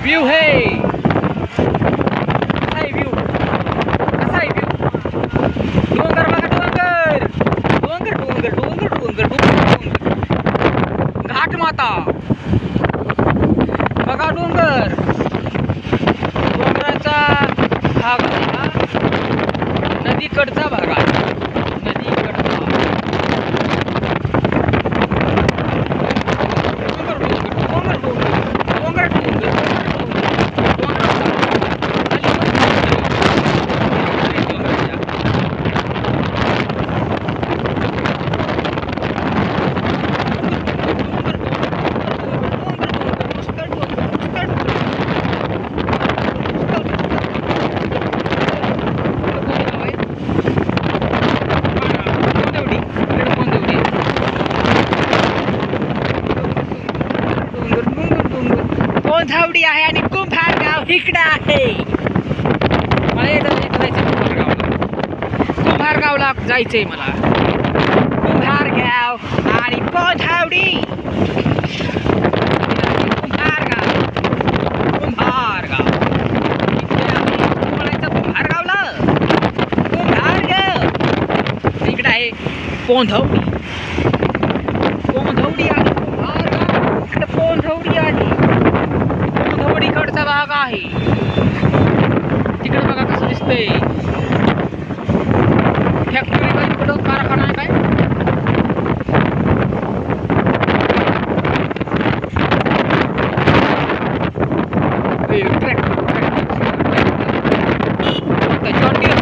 View है कसा आहे व्यू कसा आहे व्यू डोंगर बघा डोंगर डोंगर डोंगर डोंगर डोंगर डोंगर घाट माता बघा डोंगर डोंगराचा भाग हा नदीकडचा भाग आहे नदीकडचा डोंगर डोंगर डोंगर धावडी आहे आणि कुंभार गाव इकडं आहे मला कुंभार गावला जायचंय मला कुंभार गाव आणि धावडी कुंभार गाव कुंभार गाव कुंभार गावला कुंभार गाव इकडं आहे पोंधवडी पोंधवडी आहे कुंभार गाव इकडं पोंधवडी आहे कडचा भाग आहे तिकडे बघा कसं दिसतंय फॅक्टरी काय तिकडं कारखाना आहे काय जॉन डियर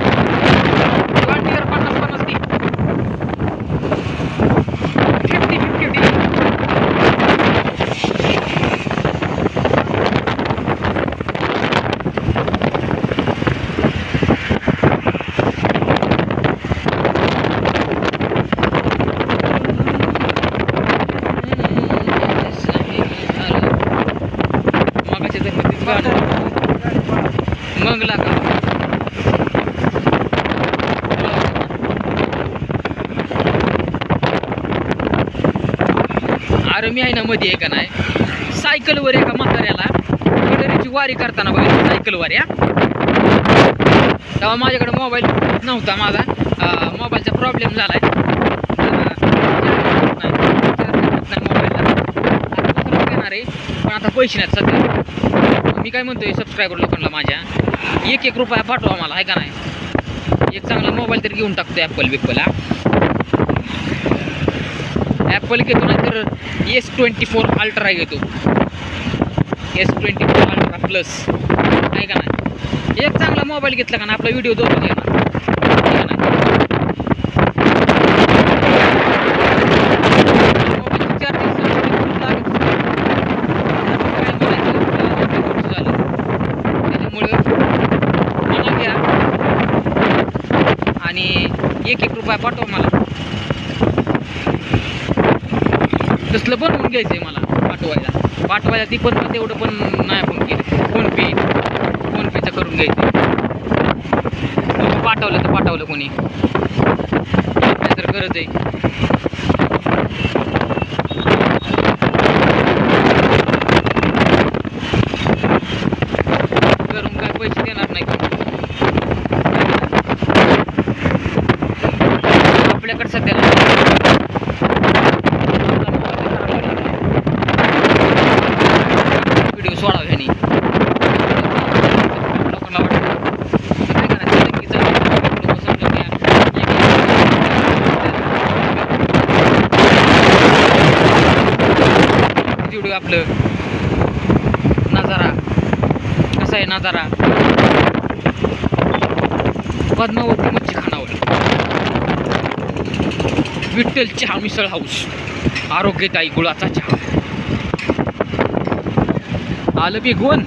50-50 दी 50-50 मंगला का अरे मी आहे ना मध्ये आहे का नाही सायकलवर एका म्हाताऱ्याला पंढरीची वारी करताना बघा सायकलवर या तेव्हा माझ्याकडे मोबाईल नव्हता माझा मोबाईलचा प्रॉब्लेम झालाय मोबाईलला येणार आहे पण आता पैसे नाहीत सध्या मी काय म्हणतोय सबस्क्रायबर लोकांना माझ्या 1-1 रुपया पाठवा मला आहे का नाही एक चांगला मोबाईल तरी घेऊन टाकतो ॲपल बिप्पलला ॲपल घेतो ना तर S24 अल्ट्रा घेतो S24 अल्ट्रा प्लस आहे का नाही एक चांगला मोबाईल घेतला का ना आपला व्हिडिओ दोन येणार आणि 1-1 रुपया पाठवा मला तसलं बनवून घ्यायचंय मला पाठवायला ती पण तेवढं पण नाही आपण केलं फोनपेचं करून घ्यायचं पाठवलं तर पाठवलं कोणी तर गरज आहे करून काय पैसे देणार नाही आपल्याकडे सध्या व्हिडिओ सोडावे ह्यानी लोकांना व्हिडिओ आपलं नजारा कसा आहे नजारा पद्मावती मच्छी खानावळ विठ्ठल चहा मिसळ हाऊस आरोग्यदायी गुळाचा चहा आलं बेगवन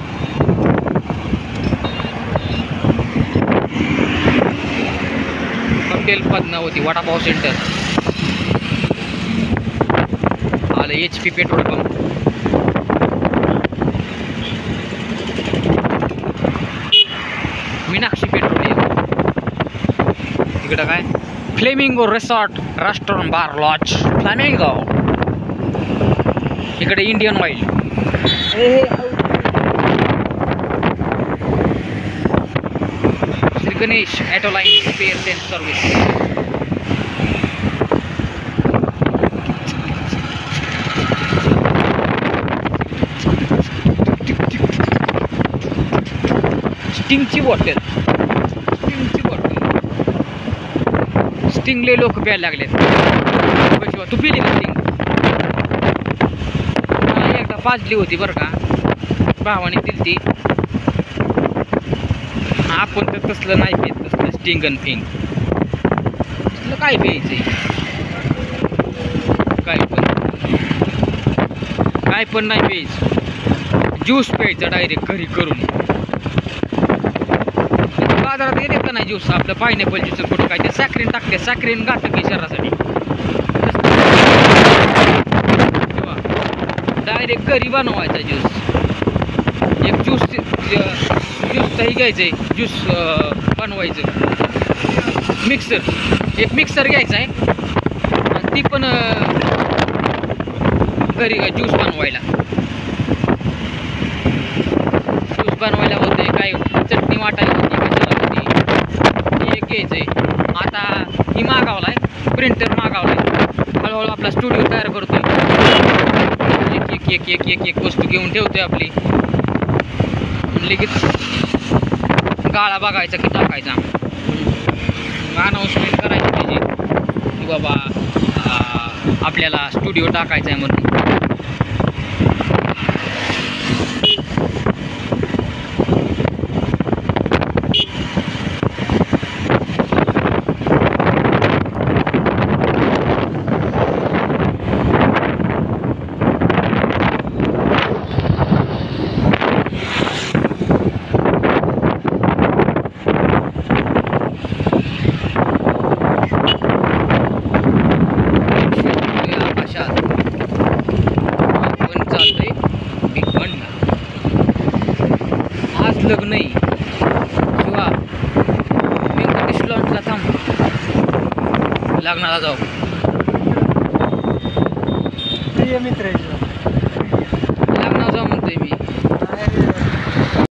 हॉटेल पद्मावती वडापाव सेंटर आलं HP petrol pump Meenakshi petroleum इकडं काय flamingo resort restaurant bar lodge flamingo इकडे Indian oil Ganesh autoline spares and service. स्टिंगची बॉटल, स्टिंगले लोक प्यायला लागलेत. तू पिली का स्टिंग? मला एकदा पाजली होती बरं का, भावाने दिली ती. आपण तर तसलं नाही पित, तसलं स्टिंग अन फिंग तसलं काय प्यायचंय? काय पण नाही प्यायचं. ज्यूस प्यायचं डायरेक्ट घरी करून. बाजारात येते का नाही ज्यूस आपलं पायनॅपल ज्यूस कुठं काय ते साखरेन टाकते, साखरेन घातक आहे शरीरासाठी. डायरेक्ट घरी बनवायचा ज्यूस. एक ज्यूसही घ्यायचं आहे, ज्यूस बनवायचं. एक मिक्सर घ्यायचा आहे आणि ती पण घरी ज्यूस बनवायला होते. काय चटणी वाटायला होती, कशाला होती, एक घ्यायचं आहे. आता ही मागवला आहे, प्रिंटर मागवला आहे. हळूहळू आपला स्टुडिओ तयार करतोय. एक वस्तू घेऊन ठेवतोय आपली. लगेच गाळा बघायचा की टाकायचा. अनाऊन्समेंट करायची पाहिजे की बाबा आपल्याला स्टुडिओ टाकायचा आहे म्हणून. लग्न नाही किंवा व्यंकटेश लॉन्चला थांब, लग्नाला जाऊ. प्रिय मित्र